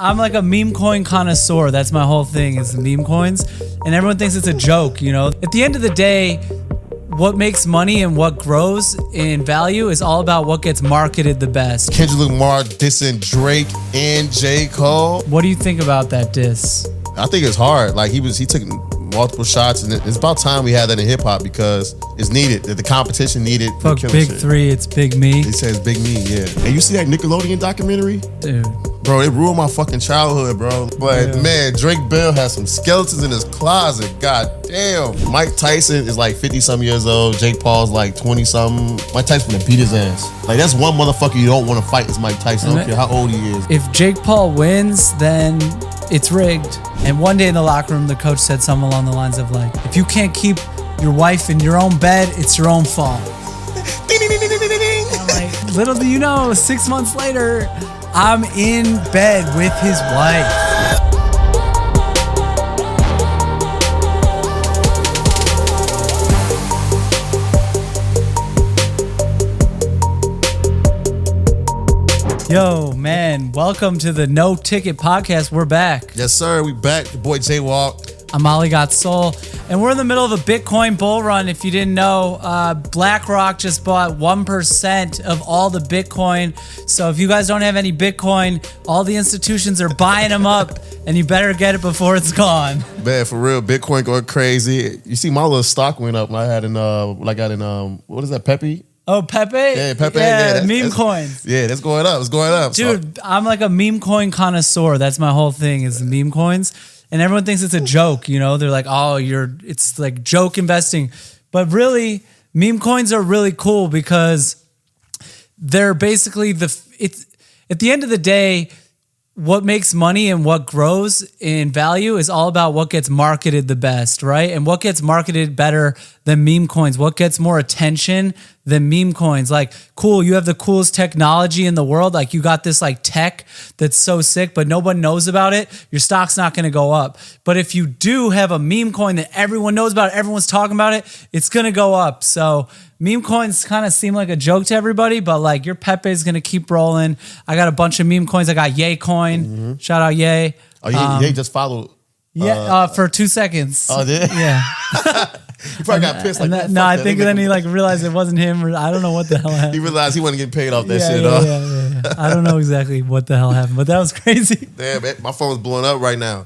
I'm like a meme coin connoisseur. That's my whole thing is the meme coins. And everyone thinks it's a joke, you know? At the end of the day, what makes money and what grows in value is all about what gets marketed the best. Kendrick Lamar dissing Drake and J. Cole. What do you think about that diss? I think it's hard. Like he took multiple shots, and it's about time we had that in hip hop because it's needed. The competition needed. Fuck Big shit. Three, it's Big Me. He says Big Me, yeah. And you see that Nickelodeon documentary? Dude. Bro, it ruined my fucking childhood, bro. But man, Drake Bell has some skeletons in his closet. God damn. Mike Tyson is like 50-something years old. Jake Paul's like 20-something. Mike Tyson gonna beat his ass. Like that's one motherfucker you don't want to fight is Mike Tyson. I don't care how old he is. If Jake Paul wins, then it's rigged. And one day in the locker room, the coach said something along the lines of like, if you can't keep your wife in your own bed, it's your own fault. I'm like, little do you know, 6 months later, I'm in bed with his wife. Yo, man, welcome to the No Ticket Podcast. We're back. Yes, sir. We back. The boy J Walk. I'm Ollie Got Soul, and we're in the middle of a Bitcoin bull run. If you didn't know, BlackRock just bought 1% of all the Bitcoin. So if you guys don't have any Bitcoin, all the institutions are buying them up, and you better get it before it's gone. Man, for real, Bitcoin going crazy. You see, my little stock went up. I got in what is that, Pepe? Oh, Pepe? Yeah, Pepe. Yeah, meme coins. Yeah, that's going up. It's going up. Dude, I'm like a meme coin connoisseur. That's my whole thing is the meme coins. And everyone thinks it's a joke, you know? They're like, oh, it's like joke investing. But really, meme coins are really cool because they're basically at the end of the day, what makes money and what grows in value is all about what gets marketed the best, right? And what gets marketed better than meme coins? What gets more attention than meme coins? Like, cool, you have the coolest technology in the world. Like, you got this like tech that's so sick, but no one knows about it. Your stock's not going to go up. But if you do have a meme coin that everyone knows about, everyone's talking about it, it's going to go up. So meme coins kind of seem like a joke to everybody, but like your Pepe is going to keep rolling. I got a bunch of meme coins. I got Ye coin. Mm-hmm. Shout out Ye. Oh, Ye just followed. Yeah, for 2 seconds. Oh, did? Yeah. He probably got pissed. Like, no, I think then he like realized it wasn't him. Or I don't know what the hell happened. He realized he wasn't getting paid off that shit. Yeah. I don't know exactly what the hell happened, but that was crazy. Damn, man, my phone was blowing up right now.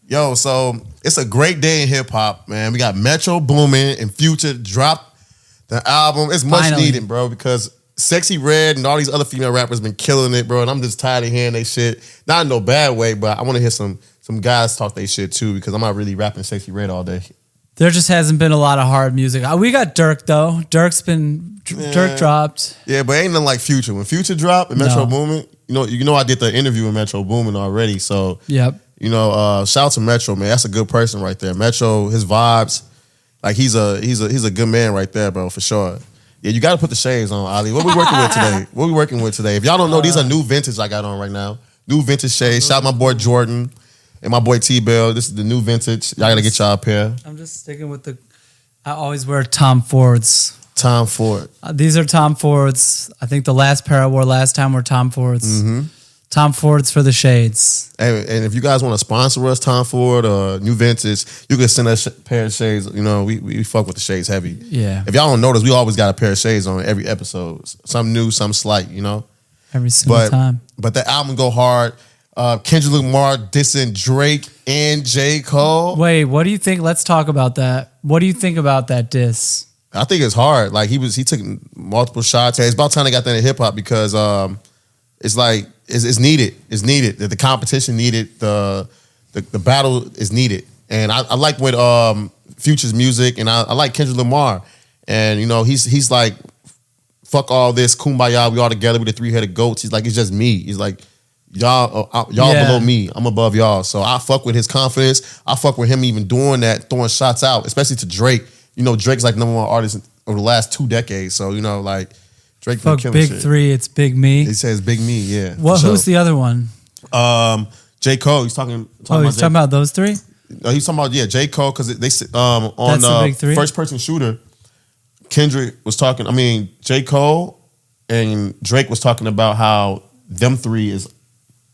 Yo, so it's a great day in hip hop, man. We got Metro Boomin and Future dropped the album. It's much needed, bro, because Sexy Red and all these other female rappers been killing it, bro. And I'm just tired of hearing they shit. Not in no bad way, but I want to hear some guys talk they shit too, because I'm not really rapping Sexy Red all day. There just hasn't been a lot of hard music. We got Dirk though. Dirk dropped. Yeah, but ain't nothing like Future. When Future dropped and Metro Boomin, you know I did the interview with Metro Boomin already. So yep. Shout out to Metro, man. That's a good person right there. Metro, his vibes, like he's a good man right there, bro, for sure. Yeah, you got to put the shades on, Ali. What we working with today? If y'all don't know, these are new vintage I got on right now. New vintage shades. Shout out my boy Jordan and my boy T-Bell. This is the new vintage. Y'all got to get y'all a pair. I'm just sticking with I always wear Tom Fords. Tom Ford. These are Tom Fords. I think the last pair I wore last time were Tom Fords. Mm-hmm. Tom Fords for the shades. And if you guys want to sponsor us, Tom Ford or New Vintage, you can send us a pair of shades. You know, we fuck with the shades heavy. Yeah. If y'all don't notice, we always got a pair of shades on every episode. Some new, some slight, you know? Every single time. But the album go hard. Kendrick Lamar dissing Drake and J. Cole. Wait, what do you think? Let's talk about that. What do you think about that diss? I think it's hard. Like he took multiple shots. It's about time they got that in hip hop because it's like it's needed. It's needed. The competition needed. The battle is needed. And I like with Future's music, and I like Kendrick Lamar. And he's like, fuck all this, kumbaya, we all together with the three-headed goats. He's like, it's just me. He's like, y'all below me, I'm above y'all. So I fuck with his confidence. I fuck with him even doing that, throwing shots out, especially to Drake. Drake's like number one artist over the last 2 decades. So like Drake fuck killing Big shit. Three, it's Big Me. He says Big Me, yeah. Who's the other one? J. Cole. He's talking about those three? He's talking about J. Cole, because they on the Big Three? First Person Shooter, Kendrick was talking. J. Cole and Drake was talking about how them three is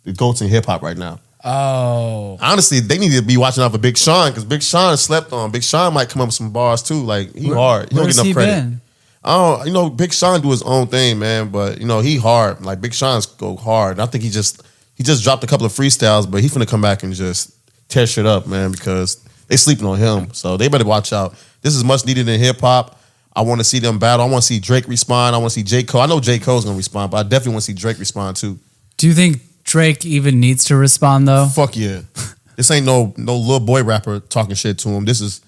the GOATs in hip hop right now. Oh. Honestly, they need to be watching out for Big Sean because Big Sean slept on. Big Sean might come up with some bars too. Like he hard. He don't get enough credit. Been? Oh, Big Sean do his own thing, man. But he hard. Like Big Sean's go hard. I think he just dropped a couple of freestyles, but he's finna come back and just tear shit up, man, because they sleeping on him. So they better watch out. This is much needed in hip hop. I want to see them battle. I want to see Drake respond. I want to see J. Cole. I know J. Cole's gonna respond, but I definitely want to see Drake respond too. Do you think Drake even needs to respond though? Fuck yeah. This ain't no little boy rapper talking shit to him. This is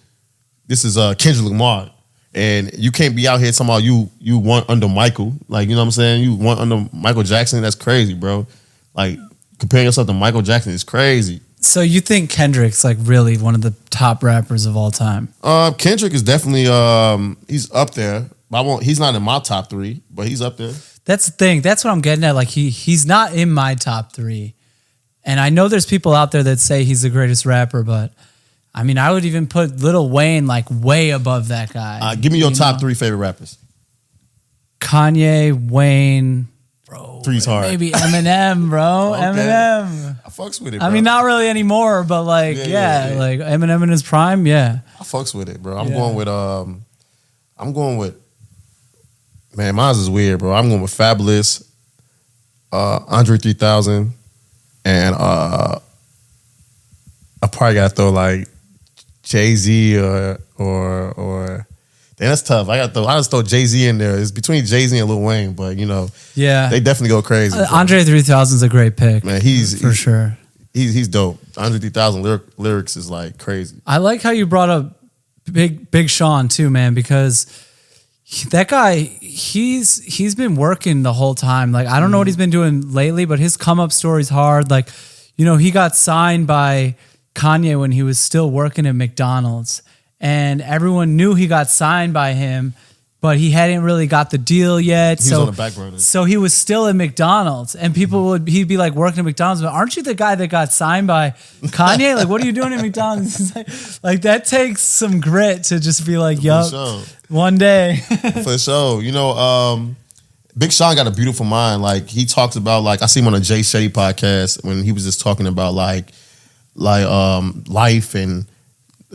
Kendrick Lamar. And you can't be out here talking about you want under Michael. Like, you know what I'm saying? You want under Michael Jackson. That's crazy, bro. Like, comparing yourself to Michael Jackson is crazy. So you think Kendrick's like really one of the top rappers of all time? Kendrick is definitely he's up there. He's not in my top 3, but he's up there. That's the thing. That's what I'm getting at. Like he's not in my top 3. And I know there's people out there that say he's the greatest rapper, but I mean, I would even put Lil Wayne like way above that guy. Give me your top 3 favorite rappers. Kanye, Wayne, bro. 3's hard. Maybe Eminem, bro. Okay. Eminem. I fucks with it, bro. I mean, not really anymore, but like, yeah, like Eminem in his prime, yeah. I fucks with it, bro. I'm going with man, mine's is weird, bro. I'm going with Fabulous, Andre 3000, and I probably gotta throw like Jay-Z or damn, that's tough. I just throw Jay-Z in there. It's between Jay-Z and Lil Wayne, but yeah, they definitely go crazy. Andre 3000 is a great pick, man. He's for sure. He's dope. Andre 3000 lyrics is like crazy. I like how you brought up Big Sean too, man, because that guy, he's been working the whole time. Like, I don't know what he's been doing lately, but his come up story's hard. Like, he got signed by Kanye when he was still working at McDonald's, and everyone knew he got signed by him, but he hadn't really got the deal yet. He was on the back burner. So he was still at McDonald's, and he'd be like working at McDonald's, but aren't you the guy that got signed by Kanye? Like, what are you doing at McDonald's? like that takes some grit to just be like, yup, sure. One day. For sure. Big Sean got a beautiful mind. Like, he talks about, like, I see him on a Jay Shetty podcast when he was just talking about like life and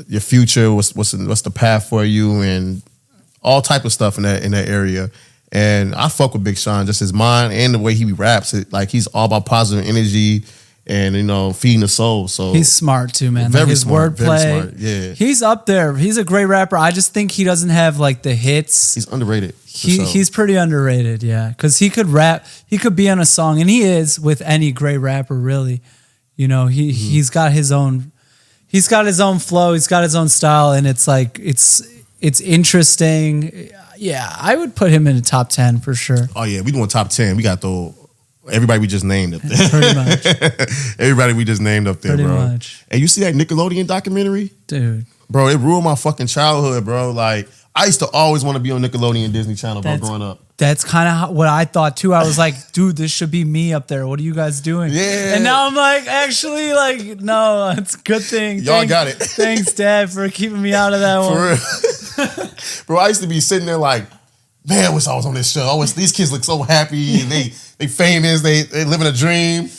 your future, what's the path for you, and all type of stuff in that area. And I fuck with Big Sean, just his mind and the way he raps. Like, he's all about positive energy and feeding the soul. So he's smart too, man. Very like his smart, wordplay. yeah. He's up there. He's a great rapper. I just think he doesn't have like the hits. He's underrated. He's pretty underrated, yeah. Because he could rap. He could be on a song, and he is with any great rapper, really. He's got his own. He's got his own flow. He's got his own style, and it's like it's interesting. Yeah, I would put him in the top 10 for sure. Oh yeah, we doing top 10. We got everybody we just named up there. Pretty much. Everybody we just named up there, Pretty bro. much. And you see that Nickelodeon documentary? Dude. Bro, it ruined my fucking childhood, bro. Like, I used to always want to be on Nickelodeon Disney Channel, bro, growing up. That's kind of what I thought too. I was like, dude, this should be me up there. What are you guys doing? Yeah. And now I'm like, actually, like, no, it's a good thing. Y'all got it. Thanks, Dad, for keeping me out of that one. For real. Bro, I used to be sitting there like, man, I wish I was on this show. These kids look so happy and they famous, they living a dream.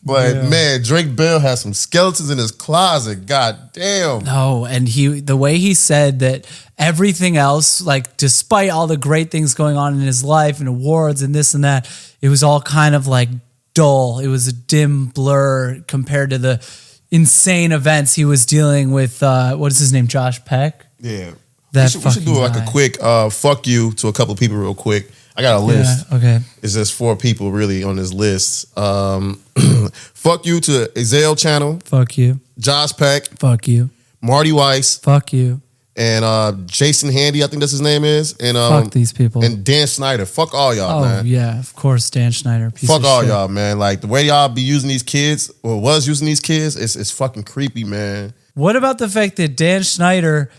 But man, Drake Bell has some skeletons in his closet. God damn. No, and the way he said that everything else, like despite all the great things going on in his life and awards and this and that, it was all kind of like dull. It was a dim blur compared to the insane events he was dealing with. What is his name? Josh Peck? Yeah. We should do like a quick fuck you to a couple of people real quick. I got a list. Yeah, okay. It's just 4 people really on this list. Fuck you to Ezell Channel. Fuck you. Josh Peck. Fuck you. Marty Weiss. Fuck you. And Jason Handy, I think that's his name is. And fuck these people. And Dan Snyder. Fuck all y'all, man. Oh, yeah, of course, Dan Schneider. Fuck all y'all, man. Like, the way y'all be using these kids, or was using these kids, it's fucking creepy, man. What about the fact that Dan Schneider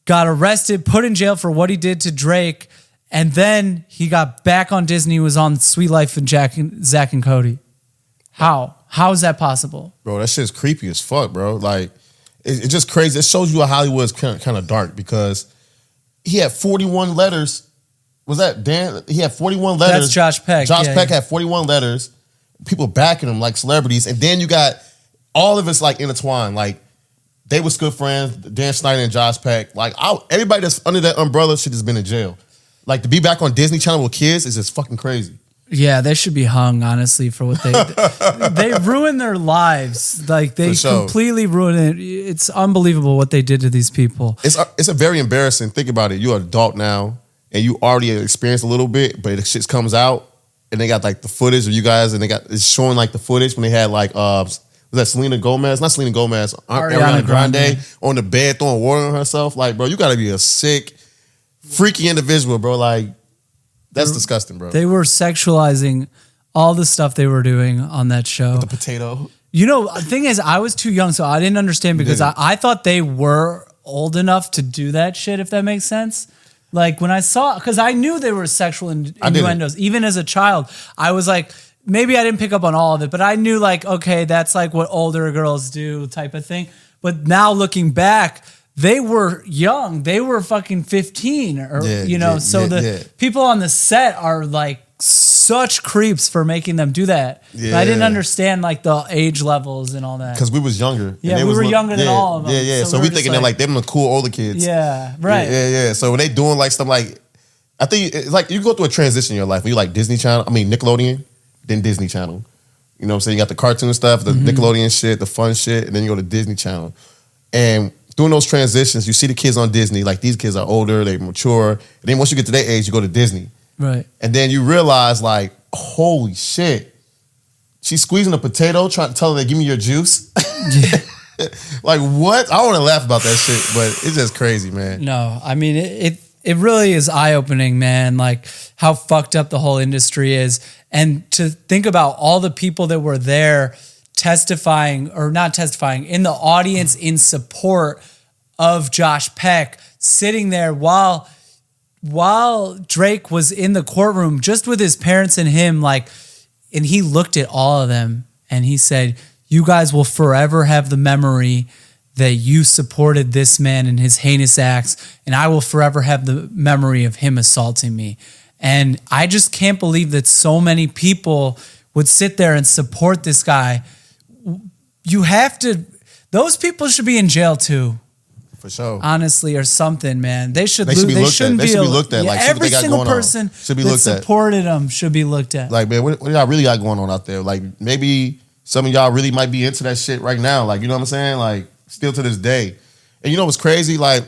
got arrested, put in jail for what he did to Drake, and then he got back on Disney, was on Sweet Life and Zach and Cody? How? How is that possible? Bro, that shit's creepy as fuck, bro. Like, it's just crazy. It shows you how Hollywood is kind of dark because he had 41 letters. Was that Dan? He had 41 letters. That's Josh Peck. Josh Peck had 41 letters. People backing him like celebrities. And then you got all of it's like intertwined. Like they was good friends, Dan Snyder and Josh Peck. Like everybody that's under that umbrella should just been in jail. Like to be back on Disney Channel with kids is just fucking crazy. Yeah, they should be hung, honestly, for what they ruined their lives. Like they completely ruined it. It's unbelievable what they did to these people. It's a very embarrassing. Think about it. You're an adult now, and you already experienced a little bit, but the shit comes out, and they got like the footage of you guys, and it's showing like the footage when they had like was that Selena Gomez? Not Selena Gomez. Ariana Grande on the bed throwing water on herself. Like, bro, you got to be a sick, freaky individual, bro. Like. That's disgusting, bro. They were sexualizing all the stuff they were doing on that show. With the potato. You know, the thing is, I was too young, so I didn't understand because I thought they were old enough to do that shit, if that makes sense. Like when I saw, because I knew they were sexual innuendos. Even as a child, I was like, maybe I didn't pick up on all of it, but I knew like, okay, that's like what older girls do type of thing. But now looking back, they were young. They were fucking 15 or, the people on the set are like such creeps for making them do that. Yeah. I didn't understand like the age levels and all that. Because we was younger. Yeah, we were younger than all of them. Yeah. So we thinking they're like, them the cool older kids. Yeah, right. Yeah. So when they doing like stuff like, I think it's like you go through a transition in your life. When you like Nickelodeon, then Disney Channel. You know what I'm saying? You got the cartoon stuff, the Nickelodeon shit, the fun shit, and then you go to Disney Channel. And doing those transitions, you see the kids on Disney, like these kids are older, they mature. And then once you get to their age, you go to Disney. Right. And then you realize like, holy shit, she's squeezing a potato, trying to tell her, give me your juice. Yeah. Like what? I want to laugh about that shit, but it's just crazy, man. No, I mean, it really is eye-opening, man, like how fucked up the whole industry is. And to think about all the people that were there testifying or not testifying in the audience in support of Josh Peck, sitting there while Drake was in the courtroom just with his parents and him, like, and he looked at all of them and he said, you guys will forever have the memory that you supported this man in his heinous acts, and I will forever have the memory of him assaulting me. And I just can't believe that so many people would sit there and support this guy. You have to, those people should be in jail too. For sure. Honestly, or something, man. They should be looked at. Like, every single person that supported them should be looked at. Like, man, what y'all really got going on out there? Like, maybe some of y'all really might be into that shit right now. Like, you know what I'm saying? Like, still to this day. And you know what's crazy? Like,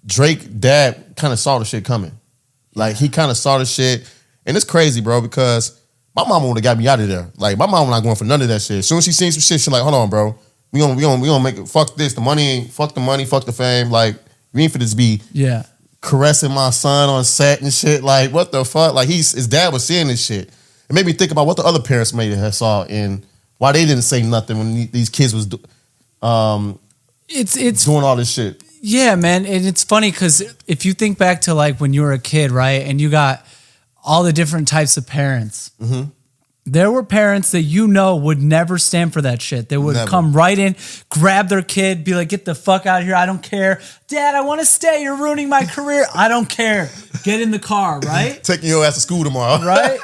Drake dad kind of saw the shit coming. Like, he kind of saw the shit. And it's crazy, bro, because my mama would have got me out of there. Like, my mama not going for none of that shit. As soon as she seen some shit, she like, hold on, bro. We gonna make it, fuck this. The money ain't, fuck the money, fuck the fame. Like, we ain't for this be caressing my son on set and shit. Like, what the fuck? Like, his dad was seeing this shit. It made me think about what the other parents maybe have saw and why they didn't say nothing when these kids was it's doing all this shit. Yeah, man. And it's funny because if you think back to like when you were a kid, right? And you got all the different types of parents. Mm-hmm. There were parents that you know would never stand for that shit. They would come right in, grab their kid, be like, get the fuck out of here. I don't care. Dad, I want to stay. You're ruining my career. I don't care. Get in the car, right? Taking your ass to school tomorrow. Right?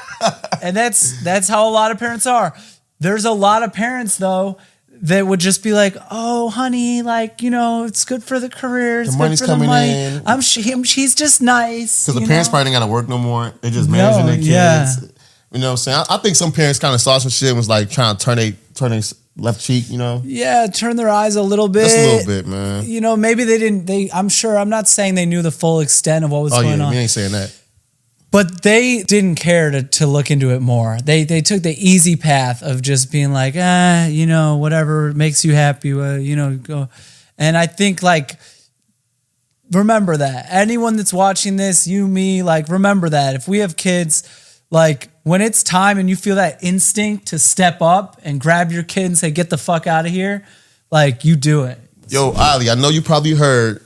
And that's how a lot of parents are. There's a lot of parents, though, that would just be like, oh, honey, like, you know, it's good for the career. It's good for the money. In. She's just nice. Because the parents probably ain't got to work no more. They just managing their kids. Yeah. You know what I'm saying? I think some parents kind of saw some shit and was like trying to turn their left cheek, you know? Yeah, turn their eyes a little bit. Just a little bit, man. You know, maybe I'm not saying they knew the full extent of what was going on. We ain't saying that. But they didn't care to look into it more. They took the easy path of just being like, you know, whatever makes you happy, you know, go. And I think, like, remember that. Anyone that's watching this, you, me, like, remember that. If we have kids, like, when it's time and you feel that instinct to step up and grab your kid and say, get the fuck out of here, like, you do it. Yo, Ali, I know you probably heard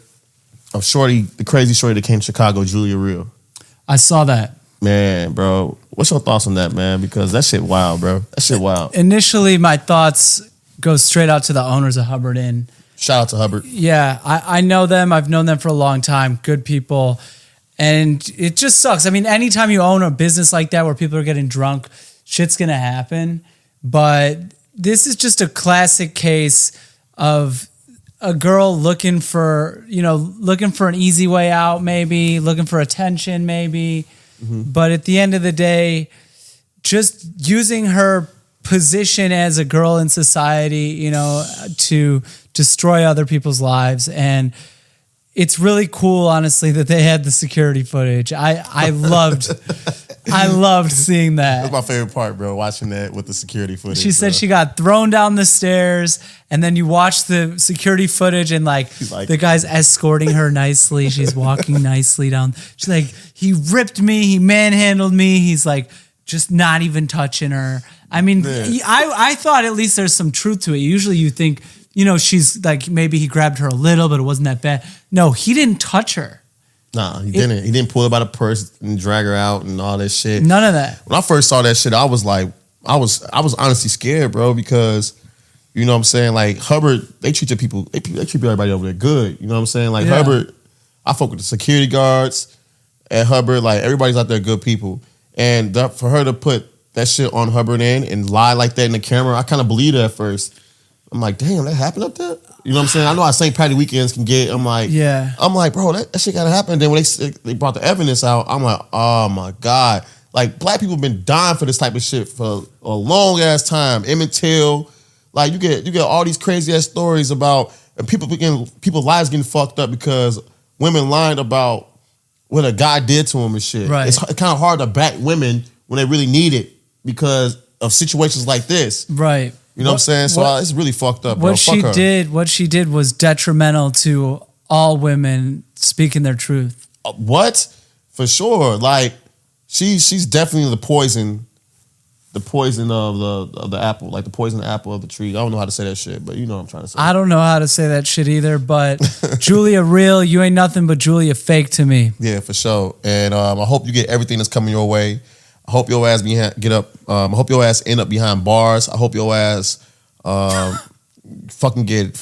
of the crazy shorty that came to Chicago, Julia Real. I saw that. Man, bro, what's your thoughts on that, man? Because that shit wild, bro. That shit wild. Initially, my thoughts go straight out to the owners of Hubbard Inn. Shout out to Hubbard. Yeah, I know them. I've known them for a long time. Good people. And it just sucks. I mean, anytime you own a business like that where people are getting drunk, shit's going to happen. But this is just a classic case of a girl looking for an easy way out, maybe looking for attention, maybe. But at the end of the day, just using her position as a girl in society, to destroy other people's lives. And it's really cool, honestly, that they had the security footage. I loved seeing that. That's my favorite part, bro, watching that with the security footage. She said she got thrown down the stairs, and then you watch the security footage, and the guy's escorting her nicely. She's walking nicely down. She's like, he ripped me, he manhandled me. He's like, just not even touching her. I mean, I thought at least there's some truth to it. Usually you think, she's like, maybe he grabbed her a little, but it wasn't that bad. No, he didn't touch her. Nah, he didn't. He didn't pull her by the purse and drag her out and all that shit. None of that. When I first saw that shit, I was like, I was honestly scared, bro, because you know what I'm saying? Like Hubbard, they treat everybody over there good. You know what I'm saying? Like Hubbard, I fuck with the security guards at Hubbard. Like everybody's out there good people. And for her to put that shit on Hubbard and lie like that in the camera, I kind of believed it at first. I'm like, damn, that happened up there? You know what I'm saying? I know how St. Patty weekends can get. I'm like, bro, that shit gotta happen. Then when they brought the evidence out, I'm like, oh my God. Like black people have been dying for this type of shit for a long ass time. Emmett Till, like you get all these crazy ass stories about people's lives getting fucked up because women lied about what a guy did to them and shit. Right. It's kind of hard to back women when they really need it because of situations like this. Right. You know what I'm saying? So it's really fucked up, bro. What she did was detrimental to all women speaking their truth. What? For sure. Like she's definitely the poison of the apple, like the poison apple of the tree. I don't know how to say that shit, but you know what I'm trying to say. I don't know how to say that shit either, but Julia real, you ain't nothing but Julia fake to me. Yeah, for sure. And I hope you get everything that's coming your way. I hope your ass I hope your ass end up behind bars. I hope your ass fucking had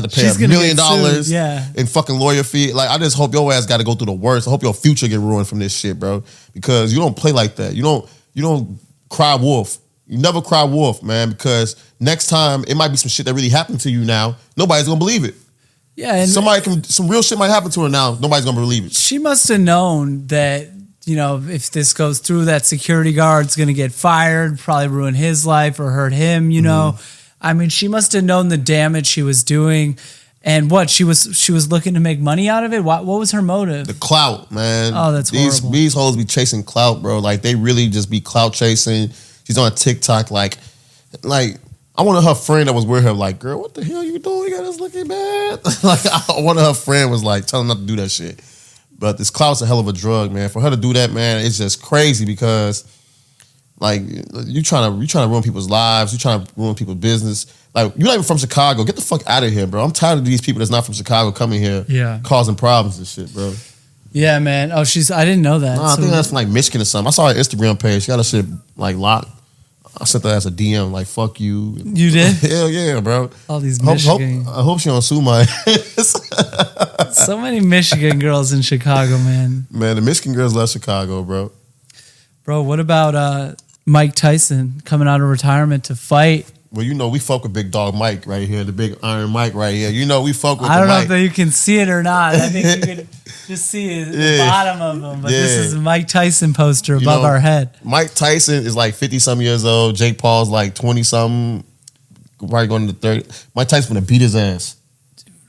to pay $1 million in fucking lawyer fee. Like I just hope your ass got to go through the worst. I hope your future get ruined from this shit, bro. Because you don't play like that. You don't cry wolf. You never cry wolf, man. Because next time it might be some shit that really happened to you now. Nobody's gonna believe it. Yeah, and some real shit might happen to her now. Nobody's gonna believe it. She must have known that. If this goes through, that security guard's going to get fired, probably ruin his life or hurt him, I mean, she must have known the damage she was doing. And she was looking to make money out of it? What was her motive? The clout, man. Oh, that's horrible. These hoes be chasing clout, bro. Like, they really just be clout chasing. She's on TikTok, like I wanted her friend that was with her, like, girl, what the hell you doing? You got us looking bad. Like, one of her friend was like, tell her not to do that shit. But this clout's a hell of a drug, man. For her to do that, man, it's just crazy because, like, you trying to ruin people's lives. You trying to ruin people's business. Like, you're not even from Chicago. Get the fuck out of here, bro. I'm tired of these people that's not from Chicago coming here causing problems and shit, bro. Yeah, man. Oh, I didn't know that. No, I think that's from, like, Michigan or something. I saw her Instagram page. She got her shit, like, locked. I sent her as a DM, like, fuck you. You did? Hell yeah, bro. All these Michigan. I hope she don't sue my ass. So many Michigan girls in Chicago, man. Man, the Michigan girls love Chicago, bro. Bro, what about Mike Tyson coming out of retirement to fight? Well, we fuck with Big Dog Mike right here, the big Iron Mike right here. We fuck with I don't know Mike. if you can see it or not. I think you could just see the bottom of him. But this is a Mike Tyson poster above our head. Mike Tyson is like 50-something years old. Jake Paul's like 20-something, probably going to 30. Mike Tyson's going to beat his ass.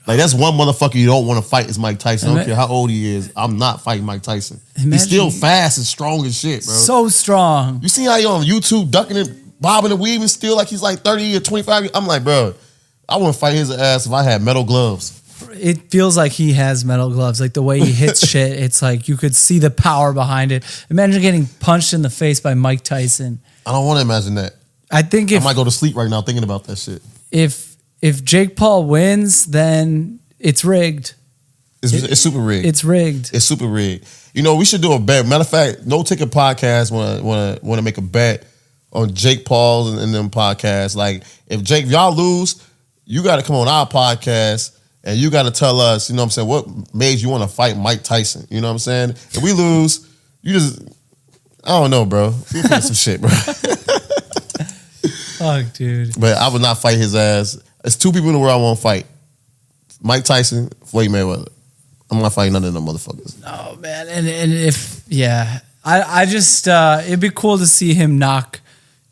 Like, that's one motherfucker you don't want to fight is Mike Tyson. I don't care how old he is. I'm not fighting Mike Tyson. He's still fast and strong as shit, bro. So strong. You see how he on YouTube ducking and bobbing and weaving still like he's like 30 or 25? I'm like, bro, I wouldn't fight his ass if I had metal gloves. It feels like he has metal gloves. Like the way he hits shit, it's like you could see the power behind it. Imagine getting punched in the face by Mike Tyson. I don't want to imagine that. I might go to sleep right now thinking about that shit. If Jake Paul wins, then it's rigged. It's super rigged. It's rigged. It's super rigged. We should do a bet. Matter of fact, No Ticket Podcast want to make a bet on Jake Paul and them podcasts. Like, if y'all lose, you got to come on our podcast and you got to tell us, what made you want to fight Mike Tyson? You know what I'm saying? If we lose, I don't know, bro. We'll some shit, bro. Fuck, dude. But I would not fight his ass. There's two people in the world I won't fight. Mike Tyson, Floyd Mayweather. I'm not fighting none of them motherfuckers. Oh, man. And if, yeah. I just, it'd be cool to see him knock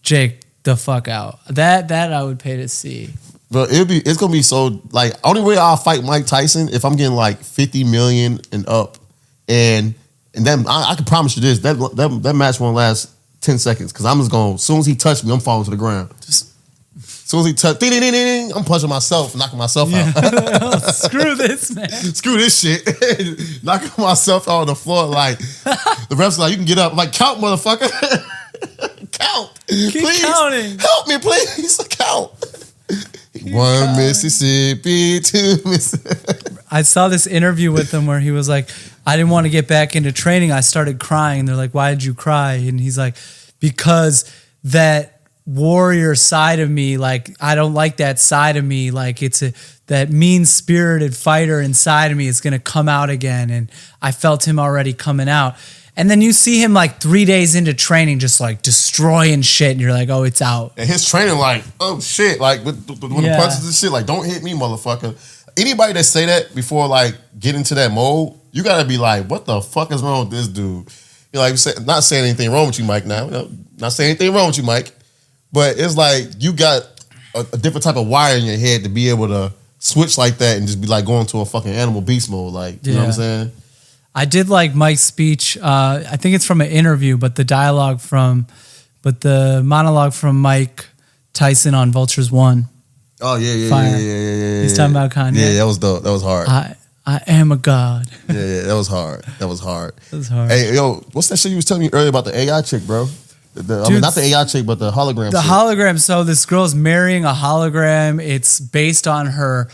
Jake the fuck out. That I would pay to see. But it's gonna be so like only way I'll fight Mike Tyson if I'm getting like 50 million and up, and then I can promise you this that match won't last 10 seconds because I'm just gonna as soon as he touched me I'm falling to the ground. As soon as he touched, ding, ding, ding, ding, I'm punching myself, knocking myself out. Screw this, man. Screw this shit, knocking myself out on the floor. Like the ref's like, you can get up. I'm like count, motherfucker, count. Keep please counting. help me, please count. One Mississippi, two Mississippi. I saw this interview with him where he was like, I didn't want to get back into training. I started crying. They're like, why did you cry? And he's like, because that warrior side of me, like, I don't like that side of me. Like, that mean-spirited fighter inside of me is going to come out again. And I felt him already coming out. And then you see him like 3 days into training, just like destroying shit. And you're like, oh, it's out. And his training like, oh shit, like with the punches and shit, like don't hit me, motherfucker. Anybody that say that before like get into that mode, you gotta be like, what the fuck is wrong with this dude? You're like, not saying anything wrong with you, Mike. Now, not saying anything wrong with you, Mike. But it's like you got a different type of wire in your head to be able to switch like that and just be like going to a fucking animal beast mode. Like, you know what I'm saying? I did like Mike's speech. I think it's from an interview, but the monologue from Mike Tyson on Vultures 1. Oh yeah. He's talking about Kanye. Yeah, that was dope. That was hard. I am a god. Yeah, that was hard. That was hard. Hey, yo, what's that shit you was telling me earlier about the AI chick, bro? I mean, not the AI chick, but the hologram. The hologram. So this girl's marrying a hologram. It's based on her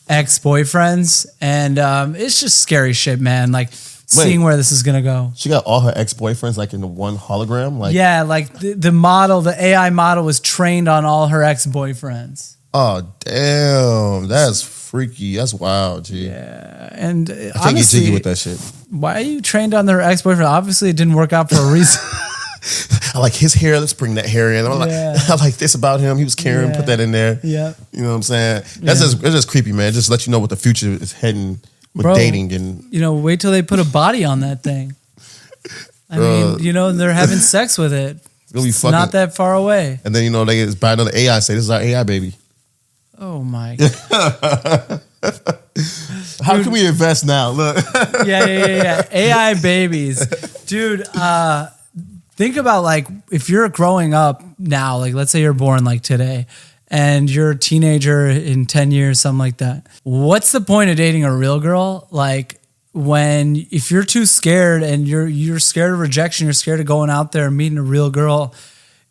ex-boyfriends, and it's just scary shit, man. Like. Seeing where this is gonna go. She got all her ex-boyfriends like in the one hologram? Like yeah, like the AI model was trained on all her ex-boyfriends. Oh damn. That's freaky. That's wild, G. Yeah. And I can't honestly, get jiggy with that shit. Why are you trained on their ex-boyfriend? Obviously it didn't work out for a reason. I like his hair, let's bring that hair in. I like this about him. He was caring, put that in there. Yeah. You know what I'm saying? That's just creepy, man. Just let you know what the future is heading. With dating and wait till they put a body on that thing. I mean, they're having sex with it. It's not that far away. And then they just buy another AI. Say this is our AI baby. Oh my god! How can we invest now? Look. Yeah. AI babies, dude. Think about like if you're growing up now, like let's say you're born like today. And you're a teenager in 10 years, something like that. What's the point of dating a real girl? Like if you're too scared and you're scared of rejection, you're scared of going out there and meeting a real girl,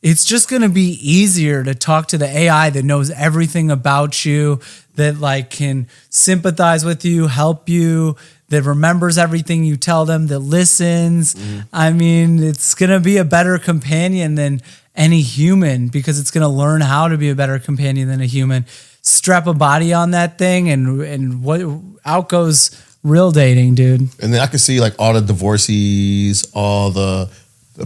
it's just going to be easier to talk to the AI that knows everything about you, that like can sympathize with you, help you, that remembers everything you tell them, that listens. I mean, it's going to be a better companion than any human because it's going to learn how to be a better companion than a human. Strap a body on that thing and what out goes real dating, dude. And then I can see like all the divorcees, all the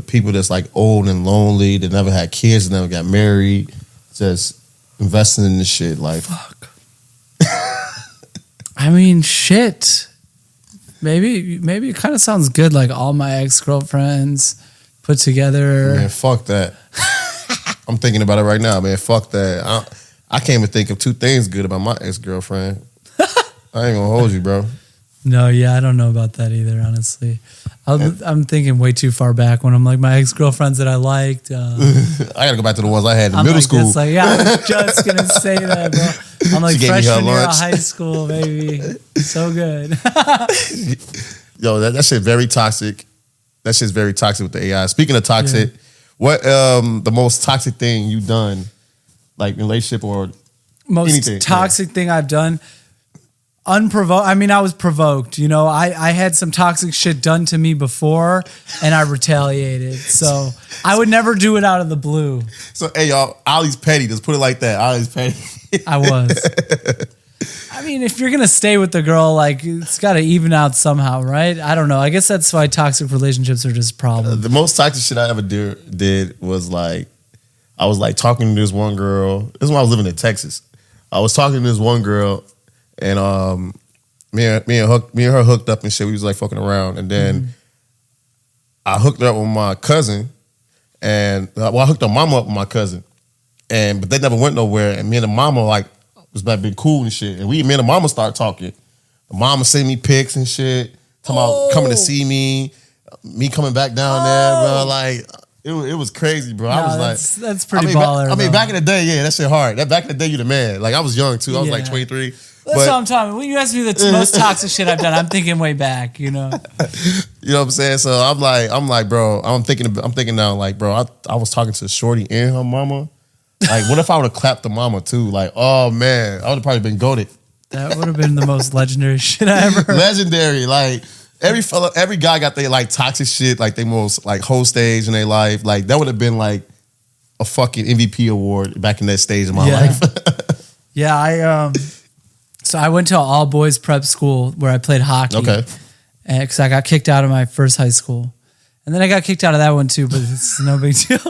people that's like old and lonely, that never had kids, that never got married, just investing in this shit. Like, fuck. I mean, shit. Maybe it kind of sounds good. Like all my ex-girlfriends put together. Man, fuck that. I'm thinking about it right now, man. Fuck that. I can't even think of two things good about my ex-girlfriend. I ain't gonna hold you, bro. No, yeah, I don't know about that either, honestly. I'm thinking way too far back when I'm like my ex-girlfriends that I liked. I gotta go back to the ones I had in middle school. Yeah, I was just gonna say that, bro. I'm like freshman year of high school, baby. So good. Yo, that shit very toxic. That shit's very toxic with the AI. Speaking of toxic, what the most toxic thing you done, like in a relationship or most anything? Toxic thing I've done? Unprovoked. I mean, I was provoked. I had some toxic shit done to me before, and I retaliated. So I would never do it out of the blue. So, hey, y'all, Ollie's petty. Just put it like that. Ollie's petty. I was. I mean, if you're gonna stay with the girl, like it's got to even out somehow, right? I don't know. I guess that's why toxic relationships are just problems. The most toxic shit I ever did was like, I was like talking to this one girl. This is when I was living in Texas. I was talking to this one girl, and me and her hooked up and shit. We was like fucking around, and then I hooked her up with my cousin, and I hooked her mama up with my cousin, but they never went nowhere. And me and the mama like was about being cool and shit. And me and the mama started talking. The mama sent me pics and shit, talking about coming to see me coming back down there, bro. Like it was crazy, bro. I was like, that's pretty baller. I mean, back in the day, yeah, that shit hard. Back in the day, you the man. Like I was young too. I was like 23. That's what I'm talking about. When you ask me the most toxic shit I've done, I'm thinking way back, you know? You know what I'm saying? So I'm like, bro, I'm thinking now, like, bro, I was talking to Shorty and her mama. Like, what if I would have clapped the mama too? Like, oh man, I would have probably been goated. That would have been the most legendary shit I ever heard. Legendary. Like, every guy got their like toxic shit, like they most like whole stage in their life. Like, that would have been like a fucking MVP award back in that stage of my life. Yeah, so I went to an all boys prep school where I played hockey. Okay. Because I got kicked out of my first high school. And then I got kicked out of that one too, but it's no big deal.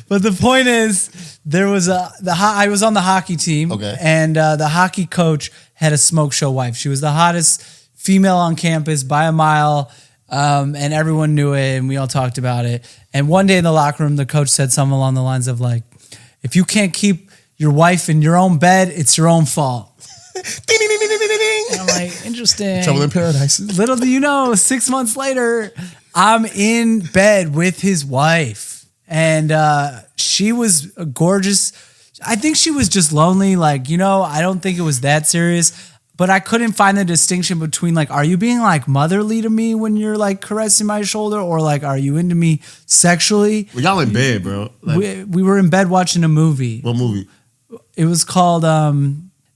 But the point is, there was I was on the hockey team, and the hockey coach had a smoke show wife. She was the hottest female on campus by a mile, and everyone knew it, and we all talked about it. And one day in the locker room, the coach said something along the lines of like, if you can't keep your wife in your own bed, it's your own fault. And I'm like, interesting. Trouble in Paradise. Little do you know, 6 months later, I'm in bed with his wife. And she was gorgeous. I think she was just lonely. Like, you know, I don't think it was that serious. But I couldn't find the distinction between like, are you being like motherly to me when you're like caressing my shoulder? Or like, are you into me sexually? Well, y'all in bed, bro. Like, we were in bed watching a movie. What movie? It was called...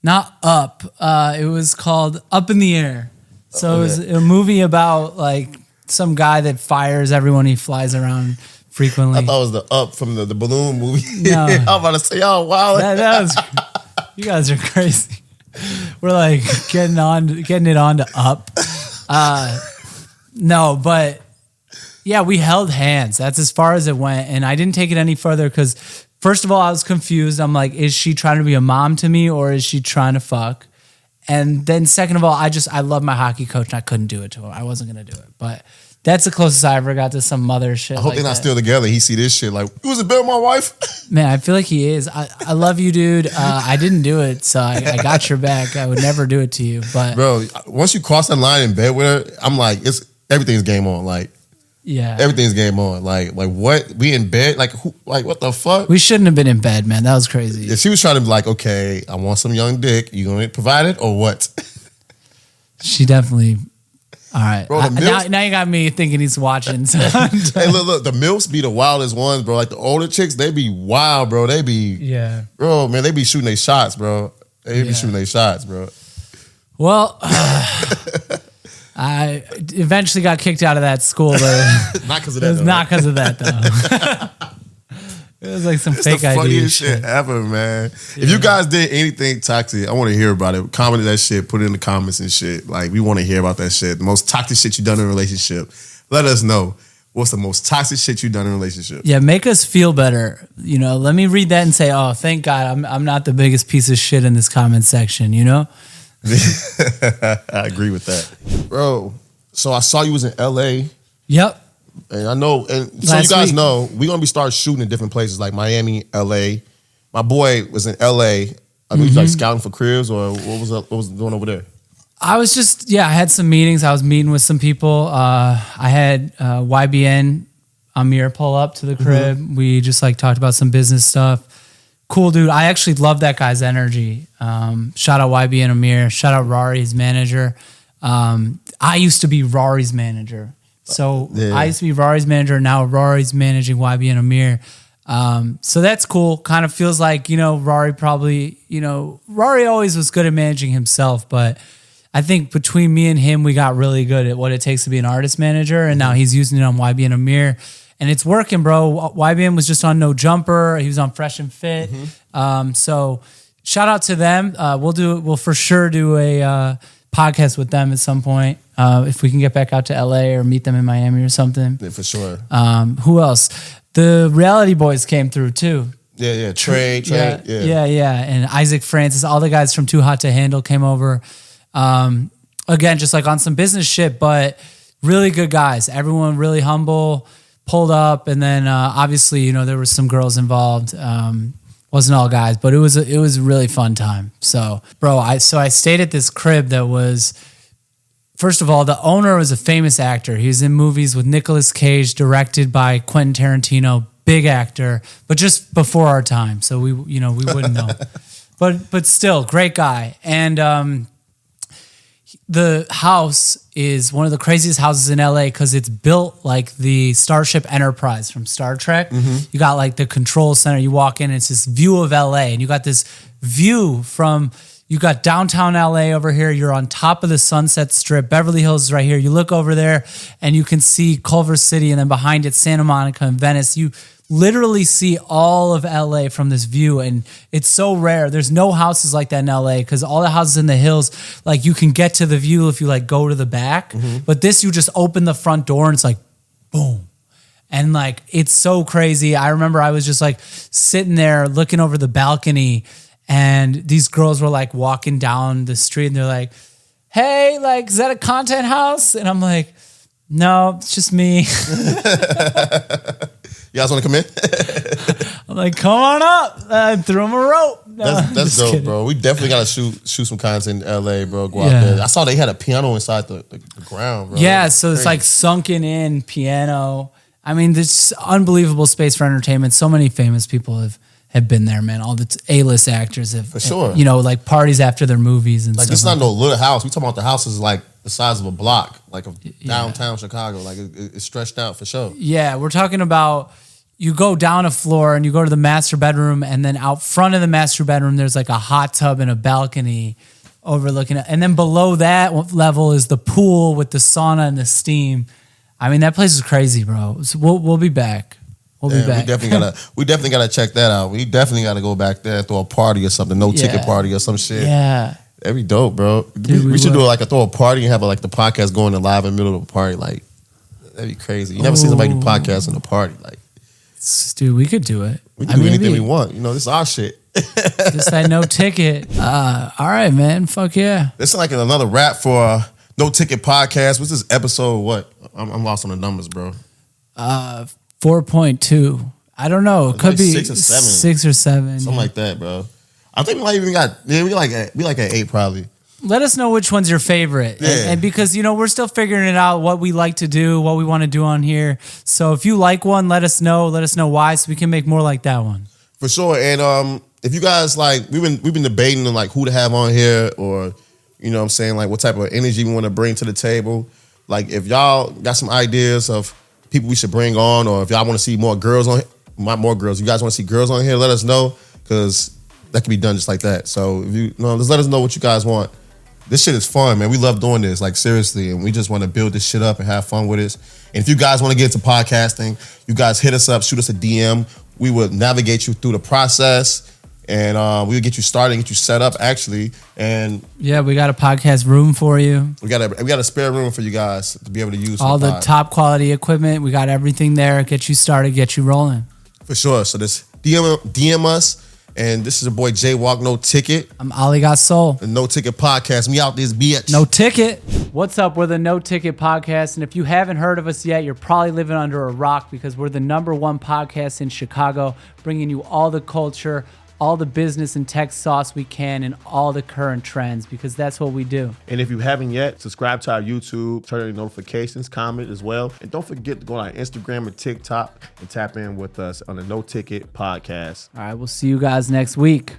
not Up. It was called Up in the Air. So it was a movie about like some guy that fires everyone he flies around frequently. I thought it was the Up from the balloon movie. No. I'm about to say, oh wow, that was. You guys are crazy. We're like getting it on to Up. No, but yeah, we held hands. That's as far as it went, and I didn't take it any further because. First of all, I was confused. I'm like, is she trying to be a mom to me or is she trying to fuck? And then second of all, I love my hockey coach and I couldn't do it to him. I wasn't going to do it. But that's the closest I ever got to some mother shit. I hope they're not still together. He see this shit like, you was in bed with my wife? Man, I feel like he is. I love you, dude. I didn't do it, so I got your back. I would never do it to you. But bro, once you cross that line in bed with her, I'm like, everything's game on. Like, yeah, everything's game on. Like what? We in bed? Like what the fuck? We shouldn't have been in bed, man. That was crazy. Yeah, she was trying to be like, okay, I want some young dick. You gonna provide it or what? She definitely. All right. Bro, now you got me thinking he's watching. So hey, look, the MILFs be the wildest ones, bro. Like the older chicks, they be wild, bro. They be bro, man. They be shooting their shots, bro. They be shooting their shots, bro. Well. I eventually got kicked out of that school, but not because of that. It was not because of that, though. It was like some fake idea. The funniest shit ever, man. Yeah. If you guys did anything toxic, I want to hear about it. Comment that shit. Put it in the comments and shit. Like, we want to hear about that shit. The most toxic shit you done in a relationship. Let us know. What's the most toxic shit you done in a relationship? Yeah, make us feel better. You know, let me read that and say, oh, thank God I'm not the biggest piece of shit in this comment section, you know? I agree with that, bro. So I saw you was in LA. Yep. And I know, and so you guys know, we're gonna be start shooting in different places like Miami, LA. My boy was in LA. I mean, he's like scouting for cribs, or what was doing over there? I was just I had some meetings. I was meeting with some people. I had YBN Amir pull up to the crib. We just like talked about some business stuff. Cool dude. I actually love that guy's energy. Shout out YB and Amir. Shout out Rory, his manager. I used to be Rory's manager. So I used to be Rory's manager. Now Rory's managing YB and Amir. So that's cool. Kind of feels like, you know, Rory probably, you know, Rory always was good at managing himself, but I think between me and him, we got really good at what it takes to be an artist manager. And now he's using it on YB and Amir. And it's working, bro. YBN was just on No Jumper. He was on Fresh and Fit. So shout out to them. We'll for sure do a podcast with them at some point. If we can get back out to LA or meet them in Miami or something. Yeah, for sure. Who else? The Reality Boys came through too. Yeah. Trey. Yeah. And Isaac Francis, all the guys from Too Hot to Handle came over. Again, just like on some business shit, but really good guys. Everyone really humble, pulled up, and then obviously, you know, there were some girls involved. Wasn't all guys, but it was a really fun time. So, bro, I stayed at this crib that was, first of all, the owner was a famous actor. He was in movies with Nicolas Cage, directed by Quentin Tarantino. Big actor, but just before our time, so we wouldn't know. but still, great guy. And the house is one of the craziest houses in LA because it's built like the Starship Enterprise from Star Trek. You got like the control center. You walk in, and it's this view of LA, and you got this view from. You got downtown LA over here. You're on top of the Sunset Strip. Beverly Hills is right here. You look over there, and you can see Culver City, and then behind it, Santa Monica and Venice. You literally see all of LA from this view, and it's so rare. There's no houses like that in LA because all the houses in the hills, like you can get to the view if you like go to the back, but this you just open the front door and it's like boom, and like it's so crazy. I remember I was just like sitting there looking over the balcony, and these girls were like walking down the street, and they're like, "Hey, like, is that a content house?" And I'm like, "No, it's just me." You guys want to come in? I'm like, come on up. I threw him a rope. No, that's dope, kidding. Bro. We definitely got to shoot some content in LA, bro. Go out there. I saw they had a piano inside the ground, bro. Yeah, so it's like sunken in piano. I mean, there's unbelievable space for entertainment. So many famous people have been there, man. All the A-list actors have, for sure. You know, like parties after their movies and like stuff. This is not no little house. We talking about the house is like the size of a block, like of downtown Chicago. Like it's stretched out for sure. Yeah, we're talking about you go down a floor and you go to the master bedroom, and then out front of the master bedroom, there's like a hot tub and a balcony overlooking it. And then below that level is the pool with the sauna and the steam. I mean, that place is crazy, bro. So we'll be back. We'll be back. We definitely gotta check that out. We definitely gotta go back there and throw a party or something, ticket party or some shit. Yeah. That'd be dope, bro. Dude, we should do like throw a party and have like the podcast going live in the middle of a party. Like that'd be crazy. You never seen somebody do podcasts in a party. Like, dude, we could do it. We can do anything we want. You know, this is our shit. Just that no ticket. All right, man. Fuck yeah. This is like another wrap for No Ticket Podcast. What's this episode? What? I'm lost on the numbers, bro. 4.2. I don't know. It could be 6 or 7. 6 or 7. Something like that, bro. I think we might even got we like at 8 probably. Let us know which one's your favorite. Yeah. And because, you know, we're still figuring it out, what we like to do, what we want to do on here. So if you like one, let us know. Let us know why, so we can make more like that one. For sure. And if you guys like, we've been debating on like who to have on here, or, you know what I'm saying, like what type of energy we want to bring to the table. Like if y'all got some ideas of people we should bring on, or if y'all want to see more girls on here, more girls. You guys want to see girls on here, let us know, because that can be done just like that. So if you know, just let us know what you guys want. This shit is fun, man. We love doing this, like seriously, and we just want to build this shit up and have fun with it. And if you guys want to get into podcasting, you guys hit us up, shoot us a DM. We will navigate you through the process, and we will get you started, get you set up, actually. And yeah, we got a podcast room for you. We got a spare room for you guys to be able to use all the top quality equipment. We got everything there. Get you started, get you rolling. For sure. So this DM us. And this is your boy Jay Walk, No Ticket. I'm Ali Got Soul. The No Ticket Podcast. Me out this bitch. No Ticket. What's up? We're the No Ticket Podcast. And if you haven't heard of us yet, you're probably living under a rock, because we're the #1 podcast in Chicago, bringing you all the culture, all the business and tech sauce we can, and all the current trends, because that's what we do. And if you haven't yet, subscribe to our YouTube, turn on your notifications, comment as well. And don't forget to go on Instagram and TikTok and tap in with us on the No Ticket Podcast. All right, we'll see you guys next week.